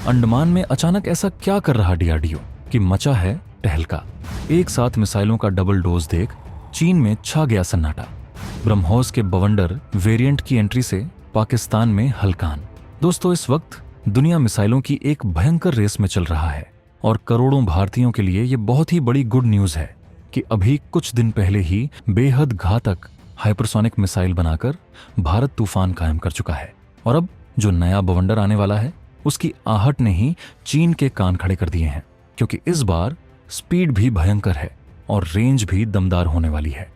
अंडमान में अचानक ऐसा क्या कर रहा डीआरडीओ कि मचा है टहलका। एक साथ मिसाइलों का डबल डोज देख चीन में छा गया सन्नाटा। ब्रह्मोस के बवंडर वेरिएंट की एंट्री से पाकिस्तान में हलकान। दोस्तों, इस वक्त दुनिया मिसाइलों की एक भयंकर रेस में चल रहा है और करोड़ों भारतीयों के लिए ये बहुत ही बड़ी गुड न्यूज है कि अभी कुछ दिन पहले ही बेहद घातक हाइपरसोनिक मिसाइल बनाकर भारत तूफान कायम कर चुका है। और अब जो नया बवंडर आने वाला है उसकी आहट ने ही चीन के कान खड़े कर दिए हैं, क्योंकि इस बार स्पीड भी भयंकर है और रेंज भी दमदार होने वाली है।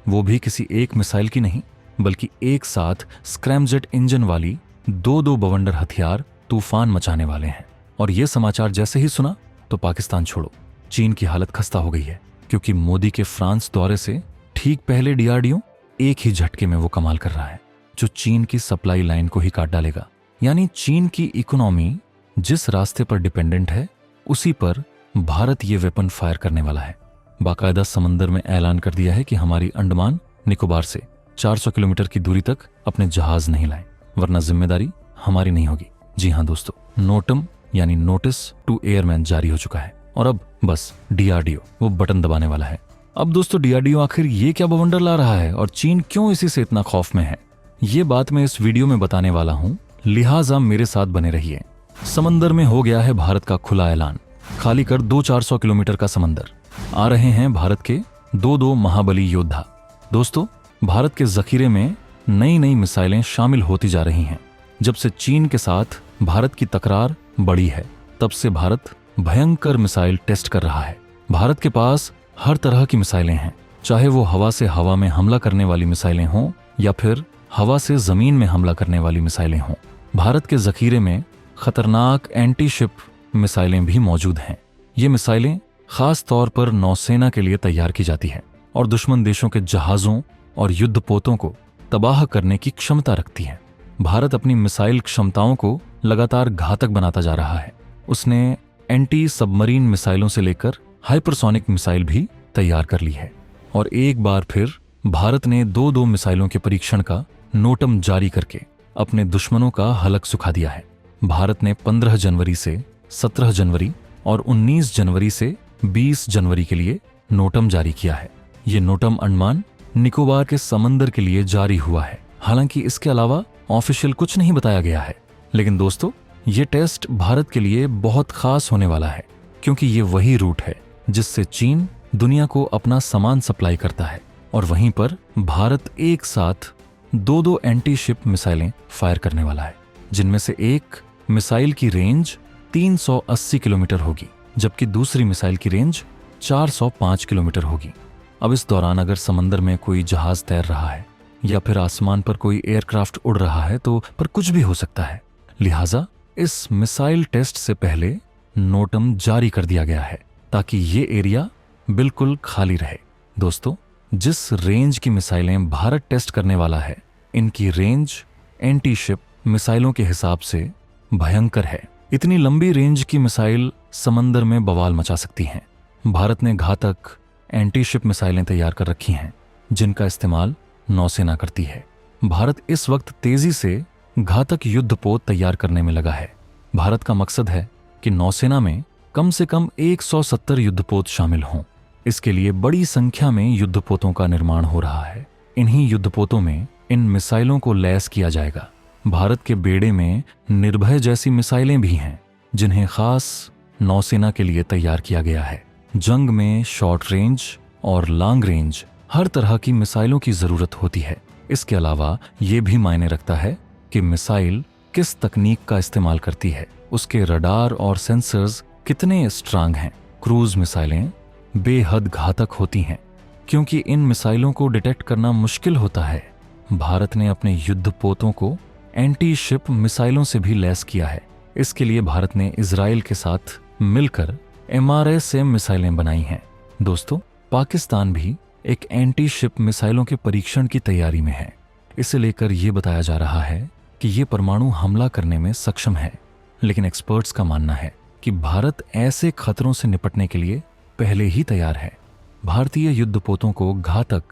वो भी किसी एक मिसाइल की नहीं, बल्कि एक साथ स्क्रैमजेट इंजन वाली दो बवंडर हथियार तूफान मचाने वाले हैं। और ये समाचार जैसे ही सुना तो पाकिस्तान छोड़ो, चीन की हालत खस्ता हो गई है, क्योंकि मोदी के फ्रांस दौरे से ठीक पहले डीआरडीओ एक ही झटके में वो कमाल कर रहा है जो चीन की सप्लाई लाइन को ही काट डालेगा। यानी चीन की इकोनॉमी जिस रास्ते पर डिपेंडेंट है उसी पर भारत ये वेपन फायर करने वाला है। बाकायदा समंदर में ऐलान कर दिया है कि हमारी अंडमान निकोबार से 400 किलोमीटर की दूरी तक अपने जहाज नहीं लाएं, वरना जिम्मेदारी हमारी नहीं होगी। जी हाँ दोस्तों, नोटम यानी नोटिस टू एयरमैन जारी हो चुका है और अब बस डीआरडीओ वो बटन दबाने वाला है। अब दोस्तों, डीआरडीओ आखिर ये क्या बवंडर ला रहा है और चीन क्यों इसी से इतना खौफ में है, ये बात मैं इस वीडियो में बताने वाला हूं, लिहाजा मेरे साथ बने रहिए। समंदर में हो गया है भारत का खुला ऐलान, खाली कर 200-400 किलोमीटर का समंदर। आ रहे हैं भारत के दो महाबली योद्धा। दोस्तों, भारत के जखीरे में नई नई मिसाइलें शामिल होती जा रही हैं। जब से चीन के साथ भारत की तकरार बढ़ी है, तब से भारत भयंकर मिसाइल टेस्ट कर रहा है। भारत के पास हर तरह की मिसाइलें हैं, चाहे वो हवा से हवा में हमला करने वाली मिसाइलें हों या फिर हवा से जमीन में हमला करने वाली मिसाइलें हों। भारत के जखीरे में खतरनाक एंटी शिप मिसाइलें भी मौजूद हैं। ये मिसाइलें खास तौर पर नौसेना के लिए तैयार की जाती है और दुश्मन देशों के जहाजों और युद्धपोतों को तबाह करने की क्षमता रखती है। भारत अपनी मिसाइल क्षमताओं को लगातार घातक बनाता जा रहा है। उसने एंटी सबमरीन मिसाइलों से लेकर हाइपरसोनिक मिसाइल भी तैयार कर ली है और एक बार फिर भारत ने दो मिसाइलों के परीक्षण का नोटम जारी करके अपने दुश्मनों का हलक सुखा दिया है। भारत ने 15 जनवरी से 17 जनवरी और 19 जनवरी से 20 जनवरी के लिए नोटम जारी किया है। ये नोटम अंडमान निकोबार के समंदर के लिए जारी हुआ है। हालांकि इसके अलावा ऑफिशियल कुछ नहीं बताया गया है, लेकिन दोस्तों, ये टेस्ट भारत के लिए बहुत खास होने वाला है, क्योंकि ये वही रूट है जिससे चीन दुनिया को अपना सामान सप्लाई करता है और वहीं पर भारत एक साथ दो एंटी शिप मिसाइलें फायर करने वाला है, जिनमें से एक मिसाइल की रेंज 380 किलोमीटर होगी, जबकि दूसरी मिसाइल की रेंज 405 किलोमीटर होगी। अब इस दौरान अगर समंदर में कोई जहाज तैर रहा है या फिर आसमान पर कोई एयरक्राफ्ट उड़ रहा है तो पर कुछ भी हो सकता है। लिहाजा इस मिसाइल टेस्ट से पहले नोटम जारी कर दिया गया है ताकि ये एरिया बिल्कुल खाली रहे। दोस्तों, जिस रेंज की मिसाइलें भारत टेस्ट करने वाला है, इनकी रेंज एंटी शिप मिसाइलों के हिसाब से भयंकर है। इतनी लंबी रेंज की मिसाइल समंदर में बवाल मचा सकती हैं। भारत ने घातक एंटी शिप मिसाइलें तैयार कर रखी हैं, जिनका इस्तेमाल नौसेना करती है। भारत इस वक्त तेजी से घातक युद्धपोत तैयार करने में लगा है। भारत का मकसद है कि नौसेना में कम से कम 170 युद्धपोत शामिल हों। इसके लिए बड़ी संख्या में युद्धपोतों का निर्माण हो रहा है। इन्हीं युद्धपोतों में इन मिसाइलों को लैस किया जाएगा। भारत के बेड़े में निर्भय जैसी मिसाइलें भी हैं, जिन्हें खास नौसेना के लिए तैयार किया गया है। जंग में शॉर्ट रेंज और लॉन्ग रेंज हर तरह की मिसाइलों की जरूरत होती है। इसके अलावा ये भी मायने रखता है कि मिसाइल किस तकनीक का इस्तेमाल करती है, उसके रडार और सेंसर्स कितने स्ट्रांग हैं। क्रूज मिसाइलें बेहद घातक होती हैं, क्योंकि इन मिसाइलों को डिटेक्ट करना मुश्किल होता है। भारत ने अपने युद्धपोतों को एंटी शिप मिसाइलों से भी लैस किया है। इसके लिए भारत ने इजराइल के साथ मिलकर MRSAM मिसाइलें बनाई हैं। दोस्तों, पाकिस्तान भी एक एंटी शिप मिसाइलों के परीक्षण की तैयारी में है। इसे लेकर यह बताया जा रहा है कि ये परमाणु हमला करने में सक्षम है, लेकिन एक्सपर्ट्स का मानना है कि भारत ऐसे खतरों से निपटने के लिए पहले ही तैयार है। भारतीय युद्धपोतों को घातक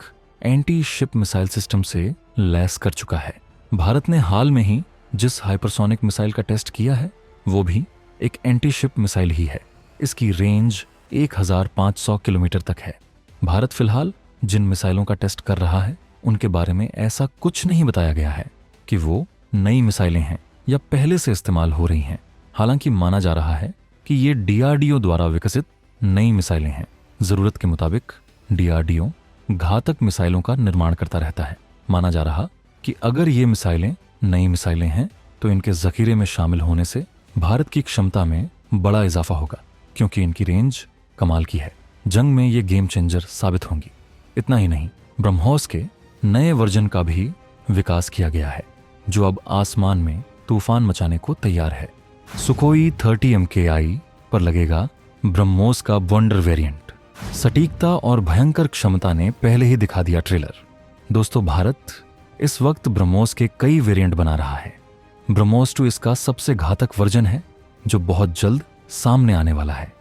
एंटी शिप मिसाइल सिस्टम से लैस कर चुका है। भारत ने हाल में ही जिस हाइपरसोनिक मिसाइल का टेस्ट किया है, वो भी एक एंटी शिप मिसाइल ही है। इसकी रेंज 1500 किलोमीटर तक है। भारत फिलहाल जिन मिसाइलों का टेस्ट कर रहा है उनके बारे में ऐसा कुछ नहीं बताया गया है कि वो नई मिसाइलें हैं या पहले से इस्तेमाल हो रही हैं। हालांकि माना जा रहा है कि ये डीआरडीओ द्वारा विकसित नई मिसाइलें हैं। जरूरत के मुताबिक डीआरडीओ घातक मिसाइलों का निर्माण करता रहता है। माना जा रहा कि अगर ये मिसाइलें नई मिसाइलें हैं तो इनके जखीरे में शामिल होने से भारत की क्षमता में बड़ा इजाफा होगा, क्योंकि इनकी रेंज कमाल की है। जंग में ये गेम चेंजर साबित होंगी। इतना ही नहीं, ब्रह्मोस के नए वर्जन का भी विकास किया गया है जो अब आसमान में तूफान मचाने को तैयार है। सुखोई 30 MKI पर लगेगा ब्रह्मोस का वंडर वेरिएंट। सटीकता और भयंकर क्षमता ने पहले ही दिखा दिया ट्रेलर। दोस्तों, भारत इस वक्त ब्रह्मोस के कई वेरिएंट बना रहा है। ब्रह्मोस 2 इसका सबसे घातक वर्जन है जो बहुत जल्द सामने आने वाला है।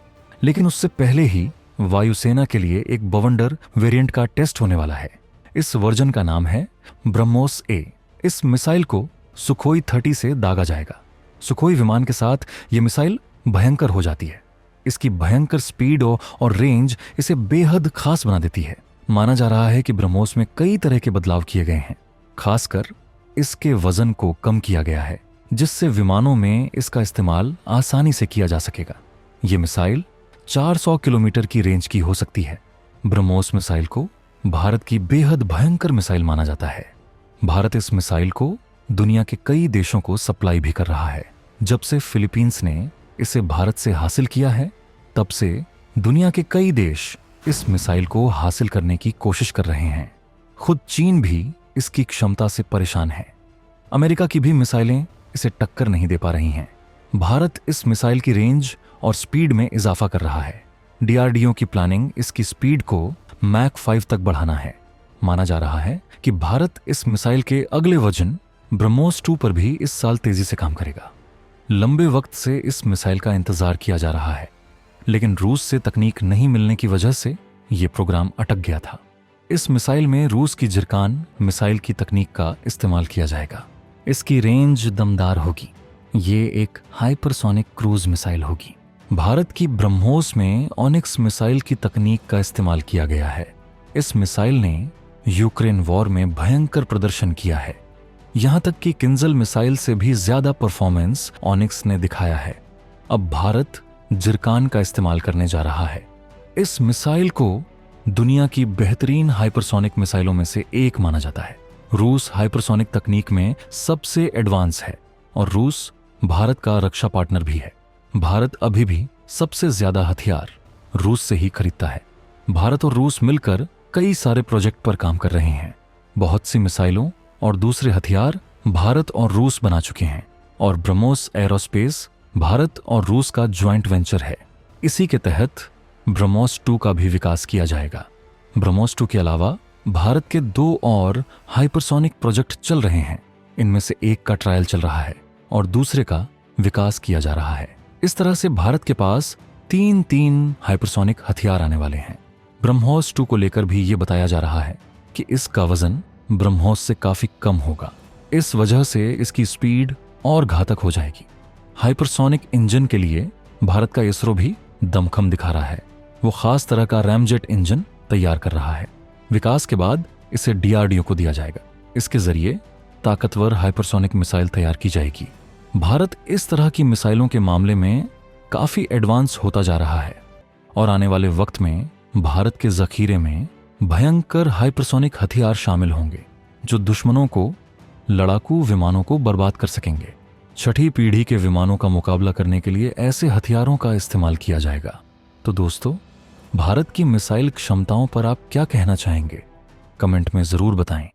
लेकिन उससे पहले ही वायुसेना के लिए एक बवंडर वेरिएंट का टेस्ट होने वाला है। इस वर्जन का नाम है ब्रह्मोस A। इस मिसाइल को सुखोई 30 से दागा जाएगा। सुखोई विमान के साथ ये मिसाइल भयंकर हो जाती है। इसकी भयंकर स्पीड और रेंज इसे बेहद खास बना देती है। माना जा रहा है कि ब्रह्मोस में कई तरह के बदलाव किए गए हैं। खासकर इसके वजन को कम किया गया है, जिससे विमानों में इसका इस्तेमाल आसानी से किया जा सकेगा। ये मिसाइल 400 किलोमीटर की रेंज की हो सकती है। ब्रह्मोस मिसाइल को भारत की बेहद भयंकर मिसाइल माना जाता है। भारत इस मिसाइल को दुनिया के कई देशों को सप्लाई भी कर रहा है। जब से फिलीपींस ने इसे भारत से हासिल किया है, तब से दुनिया के कई देश इस मिसाइल को हासिल करने की कोशिश कर रहे हैं। खुद चीन भी इसकी क्षमता से परेशान है। अमेरिका की भी मिसाइलें इसे टक्कर नहीं दे पा रही हैं। भारत इस मिसाइल की रेंज और स्पीड में इजाफा कर रहा है। डीआरडीओ की प्लानिंग इसकी स्पीड को मैक 5 तक बढ़ाना है। माना जा रहा है कि भारत इस मिसाइल के अगले वर्जन ब्रह्मोस 2 पर भी इस साल तेजी से काम करेगा। लंबे वक्त से इस मिसाइल का इंतजार किया जा रहा है, लेकिन रूस से तकनीक नहीं मिलने की वजह से यह प्रोग्राम अटक गया था। इस मिसाइल में रूस की जिरकान मिसाइल की तकनीक का इस्तेमाल किया जाएगा। इसकी रेंज दमदार होगी। ये एक हाइपरसोनिक क्रूज मिसाइल होगी। भारत की ब्रह्मोस में ऑनिक्स मिसाइल की तकनीक का इस्तेमाल किया गया है। इस मिसाइल ने यूक्रेन वॉर में भयंकर प्रदर्शन किया है। यहां तक कि किंजल मिसाइल से भी ज्यादा परफॉर्मेंस ऑनिक्स ने दिखाया है। अब भारत जिरकान का इस्तेमाल करने जा रहा है। इस मिसाइल को दुनिया की बेहतरीन हाइपरसोनिक मिसाइलों में से एक माना जाता है। रूस हाइपरसोनिक तकनीक में सबसे एडवांस है और रूस भारत का रक्षा पार्टनर भी है। भारत अभी भी सबसे ज्यादा हथियार रूस से ही खरीदता है। भारत और रूस मिलकर कई सारे प्रोजेक्ट पर काम कर रहे हैं। बहुत सी मिसाइलों और दूसरे हथियार भारत और रूस बना चुके हैं और ब्रह्मोस एरोस्पेस भारत और रूस का ज्वाइंट वेंचर है। इसी के तहत ब्रह्मोस 2 का भी विकास किया जाएगा। ब्रह्मोस 2 के अलावा भारत के 2 और हाइपरसोनिक प्रोजेक्ट चल रहे हैं। इनमें से एक का ट्रायल चल रहा है और दूसरे का विकास किया जा रहा है। इस तरह से भारत के पास 3 हाइपरसोनिक हथियार आने वाले हैं। ब्रह्मोस 2 को लेकर भी ये बताया जा रहा है कि इसका वजन ब्रह्मोस से काफी कम होगा। इस वजह से इसकी स्पीड और घातक हो जाएगी। हाइपरसोनिक इंजन के लिए भारत का इसरो भी दमखम दिखा रहा है। वो खास तरह का रैमजेट इंजन तैयार कर रहा है। विकास के बाद इसे डीआरडीओ को दिया जाएगा। इसके जरिए ताकतवर हाइपरसोनिक मिसाइल तैयार की जाएगी। भारत इस तरह की मिसाइलों के मामले में काफी एडवांस होता जा रहा है और आने वाले वक्त में भारत के जखीरे में भयंकर हाइपरसोनिक हथियार शामिल होंगे जो दुश्मनों को लड़ाकू विमानों को बर्बाद कर सकेंगे। छठी पीढ़ी के विमानों का मुकाबला करने के लिए ऐसे हथियारों का इस्तेमाल किया जाएगा। तो दोस्तों, भारत की मिसाइल क्षमताओं पर आप क्या कहना चाहेंगे? कमेंट में जरूर बताएं।